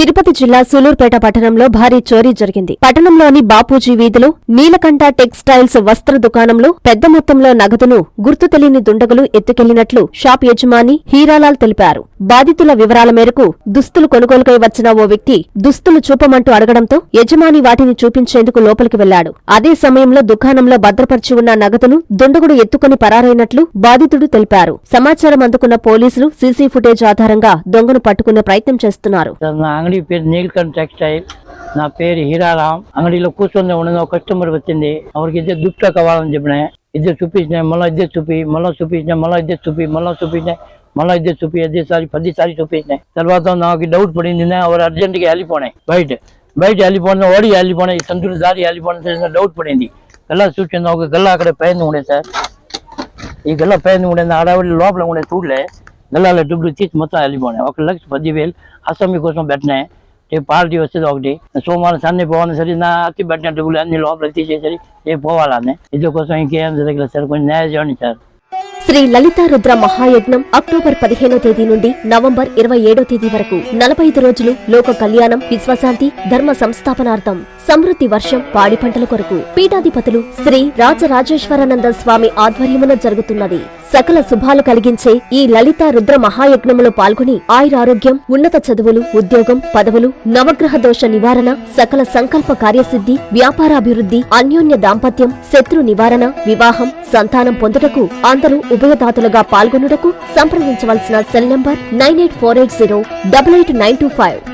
తిరుపతి జిల్లా సూలూరుపేట పట్టణంలో భారీ చోరీ జరిగింది. పట్టణంలోని బాపూజీ వీధిలో నీలకంఠ టెక్స్టైల్స్ వస్త్ర దుకాణంలో పెద్ద మొత్తంలో నగదును గుర్తు తెలియని దుండగులు ఎత్తుకెళ్లినట్లు షాప్ యజమాని హీరాలాల్ తెలిపారు. బాధితుల వివరాల మేరకు దుస్తులు కొనుగోలుకై వచ్చిన ఓ వ్యక్తి దుస్తులు చూపమంటూ అడగడంతో యజమాని వాటిని చూపించేందుకు లోపలికి వెళ్లాడు. అదే సమయంలో దుకాణంలో భద్రపరిచి ఉన్న నగదును దుండగుడు ఎత్తుకుని పరారైనట్లు బాధితుడు తెలిపారు. సమాచారం అందుకున్న పోలీసులు సీసీ ఫుటేజ్ ఆధారంగా దొంగను పట్టుకునే ప్రయత్నం చేస్తున్నారు. అంగడి పేరు నీలకంఠ టెక్స్టైల్. నా పేరు హీరారాం. అంగడిలో కూర్చొని ఉన్న కస్టమర్ వచ్చింది. అవరికి ఇద్దరు దుప్పట కావాలని చెప్పిన ఇద్దరు చూపించినాయి. మళ్ళీ ఇద్దరు చూపి మళ్ళీ చూపించినాయి. మళ్ళీ ఇద్దరు చూపి మళ్ళీ చూపించినాయి. మళ్ళీ ఇద్దరు చూపి 10 సారి చూపించినాయి. తర్వాత నాకు డౌట్ పడింది. అవరు అర్జెంట్గా వెళ్ళిపోయినాయి. బయట వెళ్ళిపోయిన ఓడి వెళ్ళిపోయినాయి. సంతులు దారి వెళ్ళిపోయిన డౌట్ పడింది. గల్లా చూసింది. ఒక గల్లా అక్కడ పైన ఉండే సార్. ఈ గల్లా పైన ఉండేది ఆడవాడి లోపల ఉండే చూడలే. గల్లాల డబ్బులు తీసి మొత్తం వెళ్ళిపోయినాయి. 1,10,000 అసెంబ్లీ కోసం పెట్టినాయి. రేపు పార్టీ వస్తుంది ఒకటి. సోమవారం సండే పోవాలని సరే నా అతి పెట్టిన డబ్బులు అన్ని లోపల తీసేసరి రేపు పోవాలని. ఇది కోసం ఇంకేం జరగలేదు సార్. కొంచెం న్యాయం చేయండి సార్. శ్రీ లలితా రుద్ర మహాయజ్ఞం అక్టోబర్ 15వ తేదీ నుండి నవంబర్ 27వ తేదీ వరకు 45 రోజులు లోక కళ్యాణం, విశ్వశాంతి, ధర్మ సంస్థాపనార్థం, సమృద్ధి వర్షం, పాడి పంటల కొరకు పీఠాధిపతులు శ్రీ రాజరాజేశ్వరానంద స్వామి ఆధ్వర్యమున జరుగుతున్నది. సకల శుభాలు కలిగించే ఈ లలితా రుద్ర మహాయజ్ఞములో పాల్గొని ఆయురారోగ్యం, ఉన్నత చదువులు, ఉద్యోగం, పదవులు, నవగ్రహ దోష నివారణ, సకల సంకల్ప కార్యసిద్ధి, వ్యాపారాభివృద్ధి, అన్యోన్య దాంపత్యం, శత్రు నివారణ, వివాహం, సంతానం పొందుటకు అందరూ ఉభయదాతలుగా పాల్గొనుటకు సంప్రదించవలసిన సెల్ నంబర్ 9848088925.